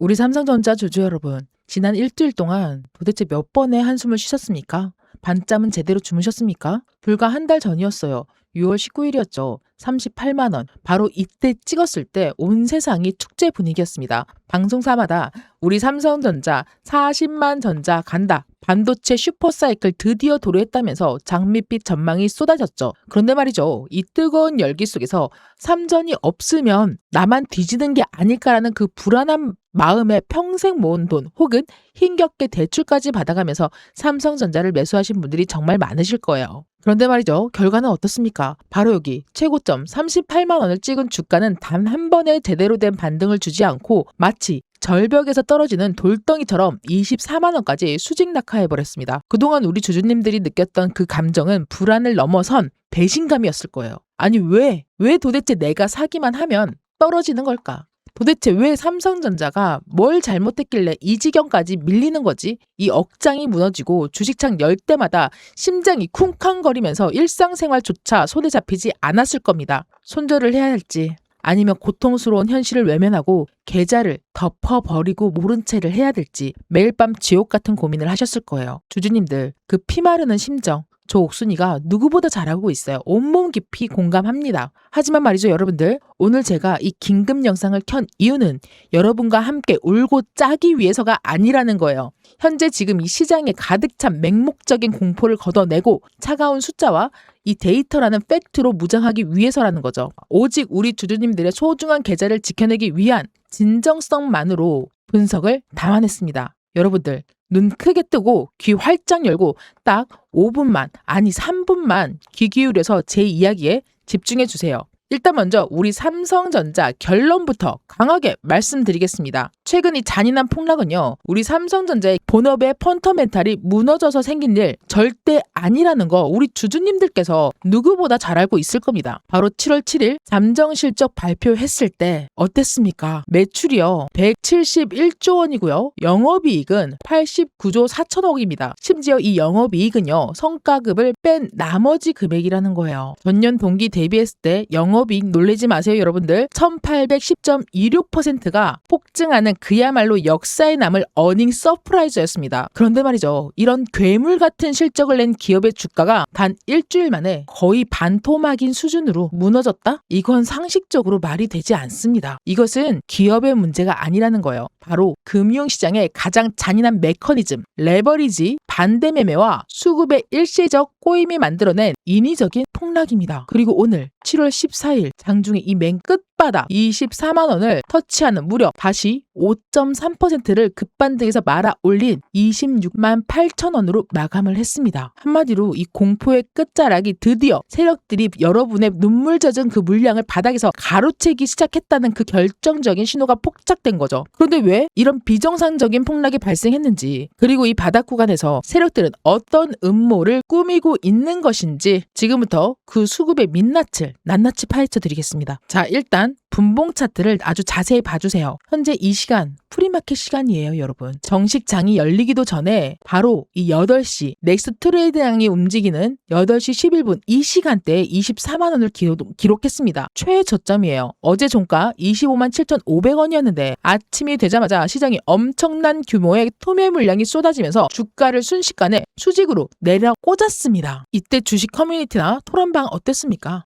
우리 삼성전자 주주 여러분, 지난 일주일 동안 도대체 몇 번의 한숨을 쉬셨습니까? 밤잠은 제대로 주무셨습니까? 불과 한 달 전이었어요. 6월 19일이었죠. 38만 원. 바로 이때 찍었을 때 온 세상이 축제 분위기였습니다. 방송사마다 우리 삼성전자 40만 전자 간다. 반도체 슈퍼사이클 드디어 도래했다면서 장밋빛 전망이 쏟아졌죠. 그런데 말이죠. 이 뜨거운 열기 속에서 삼전이 없으면 나만 뒤지는 게 아닐까라는 그 불안한 마음에 평생 모은 돈 혹은 힘겹게 대출까지 받아가면서 삼성전자를 매수하신 분들이 정말 많으실 거예요. 그런데 말이죠. 결과는 어떻습니까? 바로 여기 최고점 38만 원을 찍은 주가는 단 한 번에 제대로 된 반등을 주지 않고 마치 절벽에서 떨어지는 돌덩이처럼 24만 원까지 수직 낙하해버렸습니다. 그동안 우리 주주님들이 느꼈던 그 감정은 불안을 넘어선 배신감이었을 거예요. 아니 왜 도대체 내가 사기만 하면 떨어지는 걸까? 도대체 왜 삼성전자가 뭘 잘못했길래 이 지경까지 밀리는 거지? 이 억장이 무너지고 주식창 열 때마다 심장이 쿵쾅거리면서 일상생활조차 손에 잡히지 않았을 겁니다. 손절을 해야 할지 아니면 고통스러운 현실을 외면하고 계좌를 덮어버리고 모른 채를 해야 될지 매일 밤 지옥 같은 고민을 하셨을 거예요. 주주님들, 그 피마르는 심정 저 옥순이가 누구보다 잘하고 있어요. 온몸 깊이 공감합니다. 하지만 말이죠 여러분들, 오늘 제가 이 긴급 영상을 켠 이유는 여러분과 함께 울고 짜기 위해서가 아니라는 거예요. 현재 지금 이 시장에 가득 찬 맹목적인 공포를 걷어내고 차가운 숫자와 이 데이터라는 팩트로 무장하기 위해서라는 거죠. 오직 우리 주주님들의 소중한 계좌를 지켜내기 위한 진정성만으로 분석을 담아냈습니다. 여러분들 눈 크게 뜨고 귀 활짝 열고 딱 5분만 아니 3분만 귀 기울여서 제 이야기에 집중해 주세요. 일단 먼저 우리 삼성전자 결론부터 강하게 말씀드리겠습니다. 최근 이 잔인한 폭락은요. 우리 삼성전자의 본업의 펀더멘탈이 무너져서 생긴 일 절대 아니라는 거 우리 주주님들께서 누구보다 잘 알고 있을 겁니다. 바로 7월 7일 잠정실적 발표했을 때 어땠습니까? 매출이요. 171조 원이고요. 영업이익은 89조 4천억입니다. 심지어 이 영업이익은요. 성과급을 뺀 나머지 금액이라는 거예요. 전년 동기 대비했을 때 영업이익 놀라지 마세요 여러분들. 1810.26%가 폭증하는 그야말로 역사에 남을 어닝 서프라이즈였습니다. 그런데 말이죠. 이런 괴물 같은 실적을 낸 기업의 주가가 단 일주일 만에 거의 반토막인 수준으로 무너졌다? 이건 상식적으로 말이 되지 않습니다. 이것은 기업의 문제가 아니라는 거예요. 바로 금융시장의 가장 잔인한 메커니즘, 레버리지, 반대매매와 수급의 일시적 꼬임이 만들어낸 인위적인 폭락입니다. 그리고 오늘 7월 14일 장중에 이 맨 끝바닥 24만 원을 터치하는 무려 다시 5.3%를 급반등해서 말아 올린 26만 8천 원으로 마감을 했습니다. 한마디로 이 공포의 끝자락이 드디어 세력들이 여러분의 눈물 젖은 그 물량을 바닥에서 가로채기 시작했다는 그 결정적인 신호가 포착된 거죠. 그런데 왜 이런 비정상적인 폭락이 발생했는지, 그리고 이 바닥 구간에서 세력들은 어떤 음모를 꾸미고 있는 것인지 지금부터 그 수급의 민낯을 낱낱이 파헤쳐 드리겠습니다. 자, 일단 분봉 차트를 아주 자세히 봐주세요. 현재 이 시간 프리마켓 시간이에요 여러분. 정식 장이 열리기도 전에 바로 이 8시 넥스트 트레이드량이 움직이는 8시 11분 이 시간대에 24만 원을 기록했습니다. 최저점이에요. 어제 종가 25만 7,500원이었는데 아침이 되자마자 시장이 엄청난 규모의 투매 물량이 쏟아지면서 주가를 순식간에 수직으로 내려 꽂았습니다. 이때 주식 커뮤니티나 토론방 어땠습니까?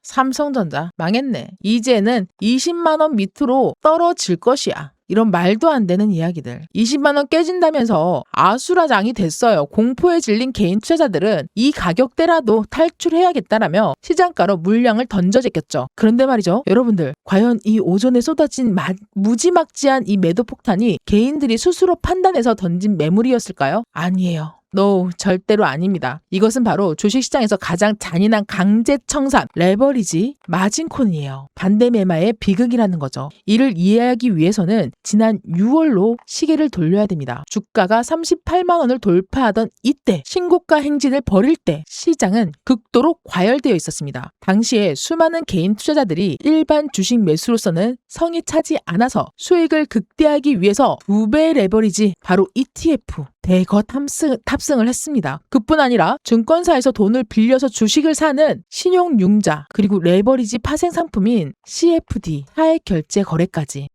삼성전자 망했네. 이제는 20만 원 밑으로 떨어질 것이야. 이런 말도 안 되는 이야기들. 20만 원 깨진다면서 아수라장이 됐어요. 공포에 질린 개인 투자자들은 이 가격대라도 탈출해야겠다라며 시장가로 물량을 던져제꼈죠. 그런데 말이죠. 여러분들, 과연 이 오전에 쏟아진 무지막지한 이 매도 폭탄이 개인들이 스스로 판단해서 던진 매물이었을까요? 아니에요. No, 절대로 아닙니다. 이것은 바로 주식시장에서 가장 잔인한 강제청산, 레버리지, 마진콘이에요. 반대매매의 비극이라는 거죠. 이를 이해하기 위해서는 지난 6월로 시계를 돌려야 됩니다. 주가가 38만 원을 돌파하던 이때, 신고가 행진을 벌일 때 시장은 극도로 과열되어 있었습니다. 당시에 수많은 개인 투자자들이 일반 주식 매수로서는 성이 차지 않아서 수익을 극대화하기 위해서 2배 레버리지 바로 ETF 대거 탑승을 했습니다. 그뿐 아니라 증권사에서 돈을 빌려서 주식을 사는 신용융자 그리고 레버리지 파생 상품인 CFD 하액 결제 거래까지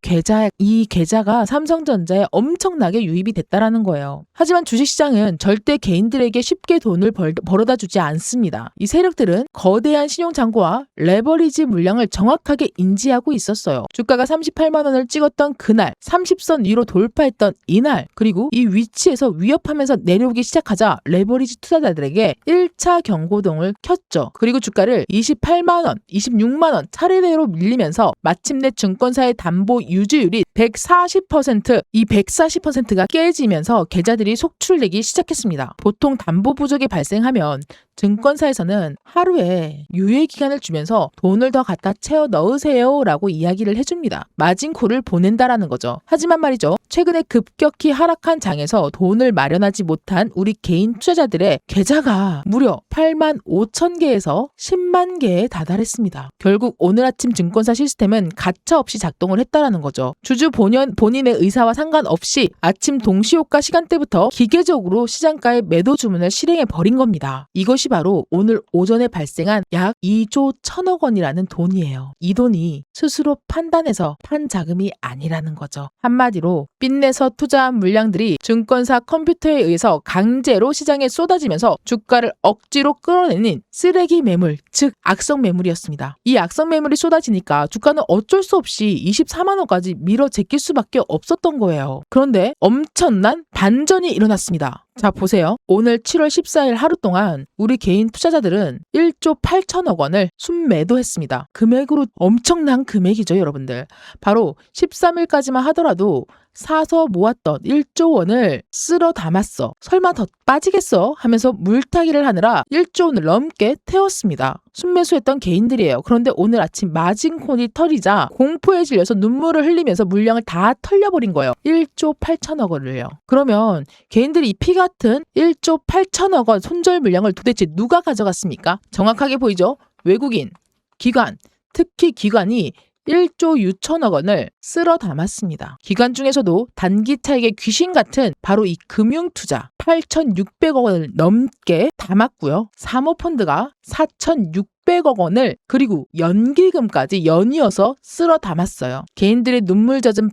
이 계좌가 삼성전자에 엄청나게 유입이 됐다라는 거예요. 하지만 주식시장은 절대 개인들에게 쉽게 돈을 벌어다 주지 않습니다. 이 세력들은 거대한 신용잔고와 레버리지 물량을 정확하게 인지하고 있었어요. 주가가 38만 원을 찍었던 그날, 30선 위로 돌파했던 이날, 그리고 이 위치에서 위협하면서 내려오기 시작하자 레버리지 투자자들에게 1차 경고등을 켰죠. 그리고 주가를 28만 원, 26만 원 차례대로 밀리면서 마침내 증권사의 담보 유지율이 140%, 이 140%가 깨지면서 계좌들이 속출되기 시작했습니다. 보통 담보 부족이 발생하면 증권사에서는 하루에 유예기간을 주면서 돈을 더 갖다 채워 넣으세요 라고 이야기를 해줍니다. 마진콜을 보낸다라는 거죠. 하지만 말이죠. 최근에 급격히 하락한 장에서 돈을 마련하지 못한 우리 개인 투자자들의 계좌가 무려 8만 5천 개에서 10만 개에 다달했습니다. 결국 오늘 아침 증권사 시스템은 가차없이 작동을 했다라는 거죠. 주주 본인의 의사와 상관없이 아침 동시효과 시간대부터 기계적으로 시장가의 매도 주문을 실행해 버린 겁니다. 이것이 바로 오늘 오전에 발생한 약 2조 1천억 원이라는 돈이에요. 이 돈이 스스로 판단해서 판 자금이 아니라는 거죠. 한마디로 빚내서 투자한 물량들이 증권사 컴퓨터에 의해서 강제로 시장에 쏟아지면서 주가를 억지로 끌어내는 쓰레기 매물, 즉 악성 매물이었습니다. 이 악성 매물이 쏟아지니까 주가는 어쩔 수 없이 24만 원까지 밀어 제낄 수밖에 없었던 거예요. 그런데 엄청난 반전이 일어났습니다. 자, 보세요. 오늘 7월 14일 하루 동안 우리 개인 투자자들은 1조 8천억 원을 순매도했습니다. 금액으로 엄청난 금액이죠, 여러분들. 바로 13일까지만 하더라도 사서 모았던 1조 원을 쓸어 담았어. 설마 더 빠지겠어? 하면서 물타기를 하느라 1조 원을 넘게 태웠습니다. 순매수했던 개인들이에요. 그런데 오늘 아침 마진콜이 털리자 공포에 질려서 눈물을 흘리면서 물량을 다 털려버린 거예요. 1조 8천억 원을요. 그러면 개인들이 이 피 같은 1조 8천억 원 손절 물량을 도대체 누가 가져갔습니까? 정확하게 보이죠? 외국인, 기관, 특히 기관이 1조 6천억 원을 쓸어 담았습니다. 기관 중에서도 단기 차익의 귀신 같은 바로 이 금융투자 8,600억 원을 넘게 담았고요. 사모펀드가 4,600억 원을 그리고 연기금까지 연이어서 쓸어 담았어요. 개인들의 눈물 젖은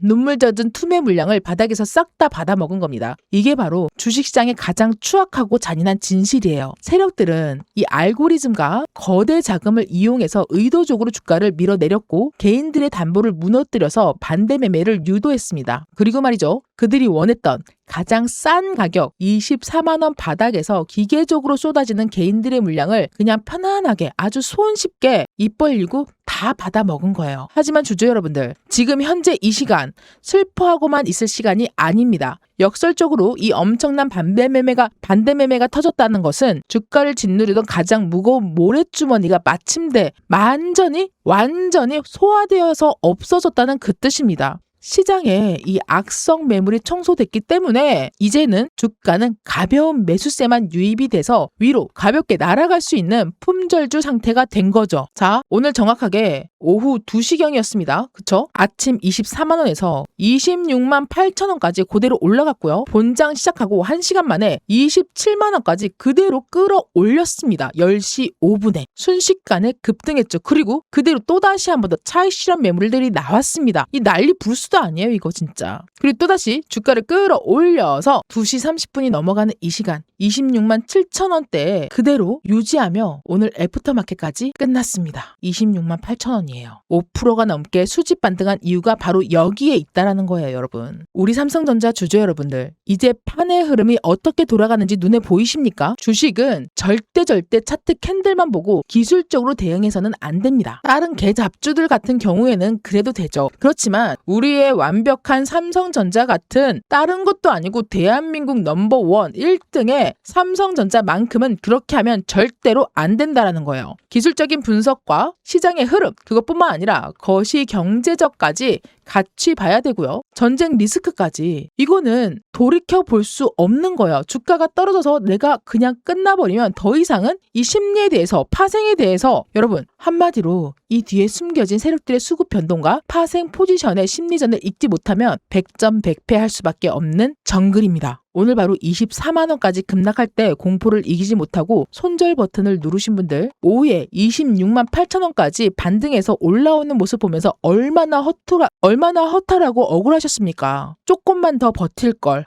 눈물 젖은 투매 물량을 바닥에서 싹 다 받아먹은 겁니다. 이게 바로 주식시장의 가장 추악하고 잔인한 진실이에요. 세력들은 이 알고리즘과 거대 자금을 이용해서 의도적으로 주가를 밀어내렸고 개인들의 담보를 무너뜨려서 반대 매매를 유도했습니다. 그리고 말이죠. 그들이 원했던 가장 싼 가격 24만 원 바닥에서 기계적으로 쏟아지는 개인들의 물량을 그냥 편안하게 아주 손쉽게 입 벌리고 다 받아먹은 거예요. 하지만 주주 여러분들, 지금 현재 이 시간 슬퍼하고만 있을 시간이 아닙니다. 역설적으로 이 엄청난 반대 매매가 터졌다는 것은 주가를 짓누르던 가장 무거운 모래주머니가 마침내 완전히 소화되어서 없어졌다는 그 뜻입니다. 시장에 이 악성 매물이 청소됐기 때문에 이제는 주가는 가벼운 매수세만 유입이 돼서 위로 가볍게 날아갈 수 있는 품절주 상태가 된 거죠. 자, 오늘 정확하게 오후 2시경이었습니다. 그쵸? 아침 24만 원에서 26만 8천 원까지 그대로 올라갔고요. 본장 시작하고 1시간 만에 27만 원까지 그대로 끌어올렸습니다. 10시 5분에. 순식간에 급등했죠. 그리고 그대로 또다시 한 번 더 차익 실현 매물들이 나왔습니다. 이 난리 불수도 아니에요, 이거 진짜. 그리고 또다시 주가를 끌어올려서 2시 30분이 넘어가는 이 시간 26만 7천 원대에 그대로 유지하며 오늘 애프터마켓까지 끝났습니다. 26만 8천 원이에요. 5%가 넘게 수직 반등한 이유가 바로 여기에 있다라는 거예요, 여러분. 우리 삼성전자 주주 여러분들, 이제 판의 흐름이 어떻게 돌아가는지 눈에 보이십니까? 주식은 절대 차트 캔들만 보고 기술적으로 대응해서는 안 됩니다. 다른 개잡주들 같은 경우에는 그래도 되죠. 그렇지만 우리의 완벽한 삼성전자 같은 다른 것도 아니고 대한민국 넘버원 1등의 삼성전자만큼은 그렇게 하면 절대로 안 된다라는 거예요. 기술적인 분석과 시장의 흐름, 그것뿐만 아니라 거시 경제적까지 같이 봐야 되고요. 전쟁 리스크까지. 이거는 돌이켜 볼 수 없는 거예요. 주가가 떨어져서 내가 그냥 끝나버리면 더 이상은 이 심리에 대해서, 파생에 대해서 여러분 한마디로 이 뒤에 숨겨진 세력들의 수급 변동과 파생 포지션의 심리전을 읽지 못하면 100점 100패 할 수밖에 없는 정글입니다. 오늘 바로 24만 원까지 급락할 때 공포를 이기지 못하고 손절 버튼을 누르신 분들, 오후에 26만 8천 원까지 반등해서 올라오는 모습 보면서 얼마나 허탈하고 억울하셨습니까? 조금만 더 버틸 걸.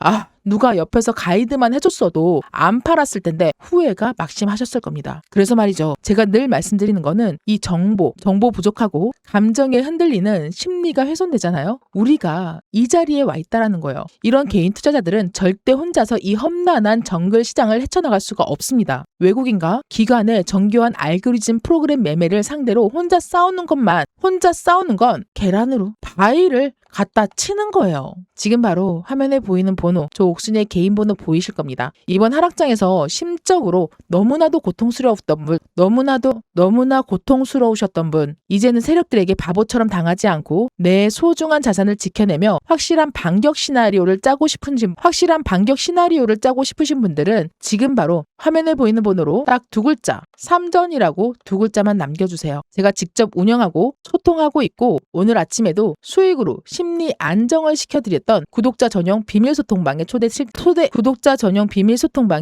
누가 옆에서 가이드만 해줬어도 안 팔았을 텐데 후회가 막심하셨을 겁니다. 그래서 말이죠. 제가 늘 말씀드리는 거는 이 정보 부족하고 감정에 흔들리는 심리가 훼손되잖아요. 우리가 이 자리에 와 있다라는 거예요. 이런 개인 투자자들은 절대 혼자서 이 험난한 정글 시장을 헤쳐나갈 수가 없습니다. 외국인과 기관의 정교한 알고리즘 프로그램 매매를 상대로 혼자 싸우는 건 계란으로 바위를 갖다 치는 거예요. 지금 바로 화면에 보이는 번호, 저 옥순이의 개인 번호 보이실 겁니다. 이번 하락장에서 심적으로 너무나도 고통스러웠던 분, 너무나 고통스러우셨던 분, 이제는 세력들에게 바보처럼 당하지 않고 내 소중한 자산을 지켜내며 확실한 반격 시나리오를 짜고 싶으신 분들은 지금 바로 화면에 보이는 번호로 딱 두 글자, 삼전이라고 두 글자만 남겨주세요. 제가 직접 운영하고 소통하고 있고 오늘 아침에도 수익으로 심리 안정을 시켜드렸던 구독자 전용 비밀 소통방에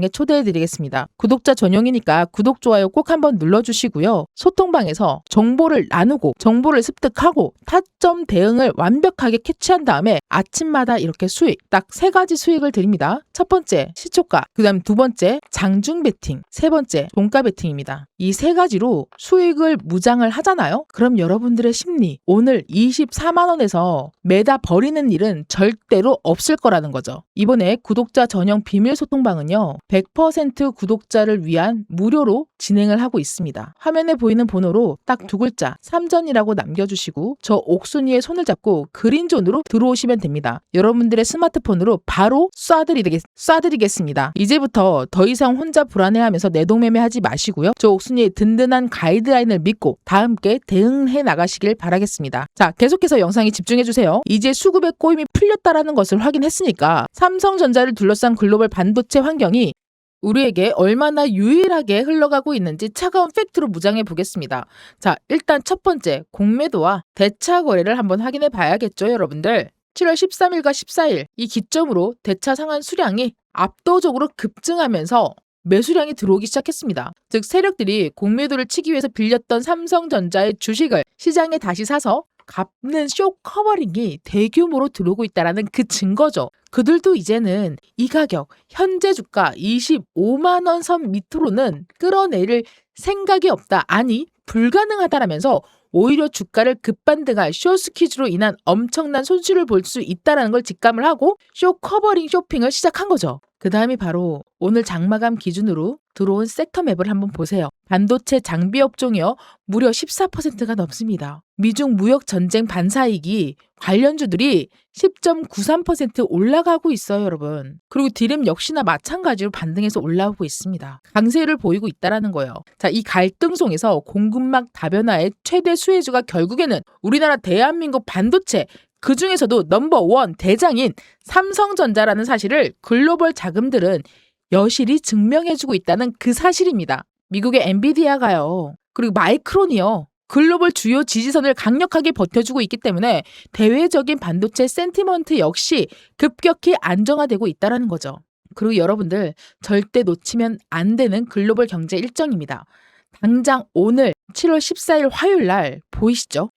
초대해드리겠습니다. 구독자 전용이니까 구독, 좋아요 꼭 한번 눌러주시고요. 소통방에서 정보를 나누고 정보를 습득하고 타점 대응을 완벽하게 캐치한 다음에 아침마다 이렇게 수익, 딱 3가지 수익을 드립니다. 첫 번째 시초가, 그 다음 두 번째 장중 베팅, 세 번째 종가 베팅입니다. 이 3가지로 수익을 무장을 하잖아요. 그럼 여러분들의 심리, 오늘 24만 원에서 매다 버리는 일은 절대로 없을 거라는 거죠. 이번에 구독자 전용 비밀 소통방은요, 100% 구독자를 위한 무료로 진행을 하고 있습니다. 화면에 보이는 번호로 딱 두 글자, 삼전이라고 남겨주시고 저 옥순이의 손을 잡고 그린존으로 들어오시면 됩니다. 여러분들의 스마트폰으로 바로 쏴드리겠습니다. 이제부터 더 이상 혼자 불안해하면서 내동매매하지 마시고요. 저 옥순이의 든든한 가이드라인을 믿고 다 함께 대응해 나가시길 바라겠습니다. 자, 계속해서 영상에 집중해주세요. 이제 수급의 꼬임이 풀렸다라는 것을 확인했으니까 삼성전자를 둘러싼 글로벌 반도체 환경이 우리에게 얼마나 유일하게 흘러가고 있는지 차가운 팩트로 무장해 보겠습니다. 자, 일단 첫 번째, 공매도와 대차 거래를 한번 확인해 봐야겠죠, 여러분들. 7월 13일과 14일 이 기점으로 대차 상한 수량이 압도적으로 급증하면서 매수량이 들어오기 시작했습니다. 즉 세력들이 공매도를 치기 위해서 빌렸던 삼성전자의 주식을 시장에 다시 사서 갚는 쇼 커버링이 대규모로 들어오고 있다는 그 증거죠. 그들도 이제는 이 가격, 현재 주가 25만 원 선 밑으로는 끌어내릴 생각이 없다. 아니, 불가능하다라면서 오히려 주가를 급반등할 쇼스퀴즈로 인한 엄청난 손실을 볼 수 있다는 걸 직감을 하고 쇼 커버링 쇼핑을 시작한 거죠. 그 다음이 바로 오늘 장마감 기준으로 들어온 섹터 맵을 한번 보세요. 반도체 장비 업종이요, 무려 14%가 넘습니다. 미중 무역 전쟁 반사이기 관련주들이 10.93% 올라가고 있어요, 여러분. 그리고 디램 역시나 마찬가지로 반등해서 올라오고 있습니다. 강세를 보이고 있다는 거예요. 자, 이 갈등송에서 공급망 다변화의 최대 수혜주가 결국에는 우리나라 대한민국 반도체, 그 중에서도 넘버원 대장인 삼성전자라는 사실을 글로벌 자금들은 여실히 증명해주고 있다는 그 사실입니다. 미국의 엔비디아가요, 그리고 마이크론이요, 글로벌 주요 지지선을 강력하게 버텨주고 있기 때문에 대외적인 반도체 센티먼트 역시 급격히 안정화되고 있다는 거죠. 그리고 여러분들 절대 놓치면 안 되는 글로벌 경제 일정입니다. 당장 오늘 7월 14일 화요일 날 보이시죠?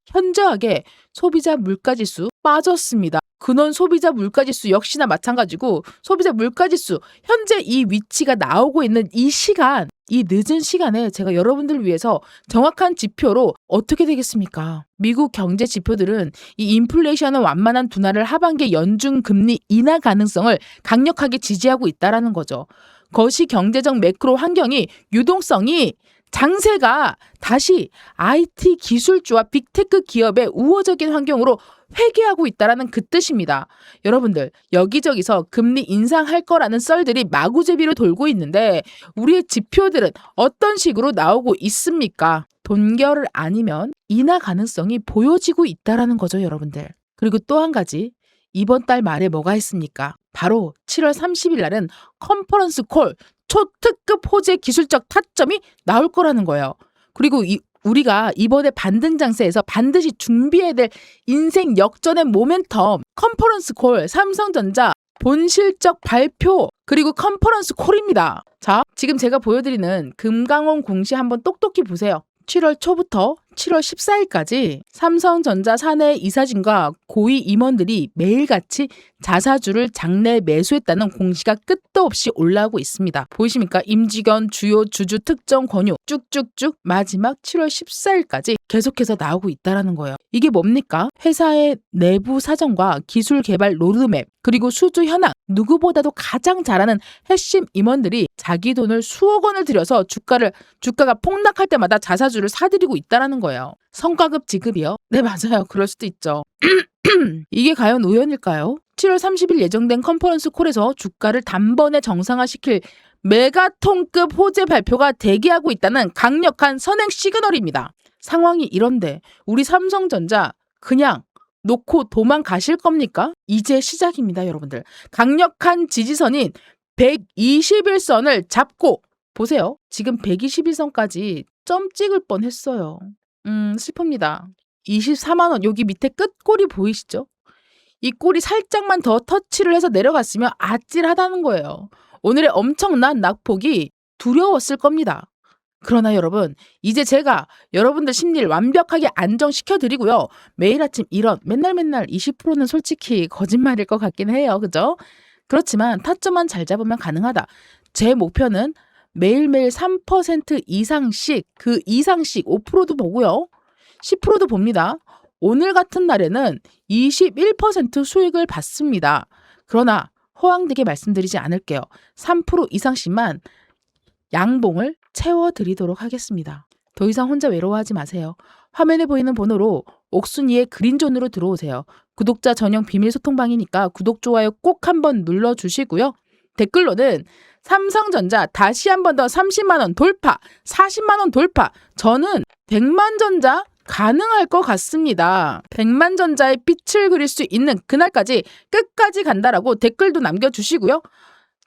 현저하게 소비자 물가지수 빠졌습니다. 근원 소비자 물가지수 역시나 마찬가지고 소비자 물가지수 현재 이 위치가 나오고 있는 이 시간, 이 늦은 시간에 제가 여러분들을 위해서 정확한 지표로 어떻게 되겠습니까? 미국 경제 지표들은 이 인플레이션은 완만한 둔화를 하반기 연중 금리 인하 가능성을 강력하게 지지하고 있다는 거죠. 거시 경제적 매크로 환경이 유동성이 장세가 다시 IT 기술주와 빅테크 기업의 우호적인 환경으로 회귀하고 있다는 그 뜻입니다. 여러분들 여기저기서 금리 인상할 거라는 썰들이 마구제비로 돌고 있는데 우리의 지표들은 어떤 식으로 나오고 있습니까? 돈결을 아니면 인하 가능성이 보여지고 있다라는 거죠, 여러분들. 그리고 또 한 가지, 이번 달 말에 뭐가 있습니까? 바로 7월 30일 날은 컨퍼런스 콜 초특급 호재 기술적 타점이 나올 거라는 거예요. 그리고 우리가 이번에 반등 장세에서 반드시 준비해야 될 인생 역전의 모멘텀, 컨퍼런스 콜 삼성전자 본실적 발표, 그리고 컨퍼런스 콜입니다. 자, 지금 제가 보여드리는 금강원 공시 한번 똑똑히 보세요. 7월 초부터 7월 14일까지 삼성전자 사내 이사진과 고위 임원들이 매일같이 자사주를 장내 매수했다는 공시가 끝도 없이 올라오고 있습니다. 보이십니까? 임직원 주요 주주 특정 권유 쭉쭉쭉 마지막 7월 14일까지 계속해서 나오고 있다는 거예요. 이게 뭡니까? 회사의 내부 사정과 기술 개발 로드맵, 그리고 수주 현황, 누구보다도 가장 잘하는 핵심 임원들이 자기 돈을 수억 원을 들여서 주가가 폭락할 때마다 자사주를 사들이고 있다는 거예요. 성과급 지급이요? 네, 맞아요. 그럴 수도 있죠. 이게 과연 우연일까요? 7월 30일 예정된 컨퍼런스 콜에서 주가를 단번에 정상화시킬 메가톤급 호재 발표가 대기하고 있다는 강력한 선행 시그널입니다. 상황이 이런데 우리 삼성전자 그냥 놓고 도망가실 겁니까? 이제 시작입니다, 여러분들. 강력한 지지선인 121선을 잡고 보세요. 지금 121선까지 점 찍을 뻔했어요. 슬픕니다. 24만 원, 여기 밑에 끝골이 보이시죠? 이 꼴이 살짝만 더 터치를 해서 내려갔으면 아찔하다는 거예요. 오늘의 엄청난 낙폭이 두려웠을 겁니다. 그러나 여러분, 이제 제가 여러분들 심리를 완벽하게 안정시켜드리고요. 매일 아침 이런 맨날 20%는 솔직히 거짓말일 것 같긴 해요. 그죠? 그렇지만 타점만 잘 잡으면 가능하다. 제 목표는 매일매일 3% 이상씩, 그 이상씩 5%도 보고요. 10%도 봅니다. 오늘 같은 날에는 21% 수익을 받습니다. 그러나 호황되게 말씀드리지 않을게요. 3% 이상씩만 양봉을 채워드리도록 하겠습니다. 더 이상 혼자 외로워하지 마세요. 화면에 보이는 번호로 옥순이의 그린존으로 들어오세요. 구독자 전용 비밀 소통방이니까 구독, 좋아요 꼭 한번 눌러주시고요. 댓글로는 삼성전자 다시 한 번 더 30만 원 돌파, 40만 원 돌파, 저는 100만 전자 가능할 것 같습니다. 100만 전자의 빛을 그릴 수 있는 그날까지 끝까지 간다라고 댓글도 남겨주시고요.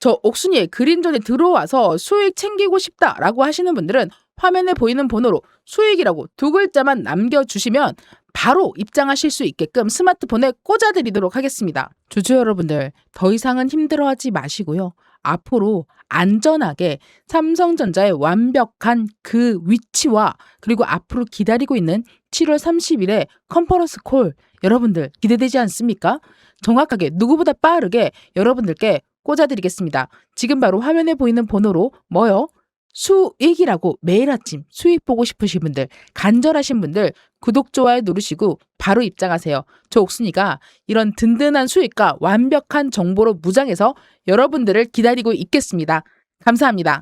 저 옥순이의 그린존에 들어와서 수익 챙기고 싶다라고 하시는 분들은 화면에 보이는 번호로 수익이라고 2글자만 남겨주시면 바로 입장하실 수 있게끔 스마트폰에 꽂아드리도록 하겠습니다. 주주 여러분들, 더 이상은 힘들어하지 마시고요. 앞으로 안전하게 삼성전자의 완벽한 그 위치와 그리고 앞으로 기다리고 있는 7월 30일의 컨퍼런스 콜, 여러분들 기대되지 않습니까? 정확하게 누구보다 빠르게 여러분들께 꽂아드리겠습니다. 지금 바로 화면에 보이는 번호로 뭐요? 수익이라고 매일 아침 수익 보고 싶으신 분들, 간절하신 분들 구독, 좋아요 누르시고 바로 입장하세요. 저 옥순이가 이런 든든한 수익과 완벽한 정보로 무장해서 여러분들을 기다리고 있겠습니다. 감사합니다.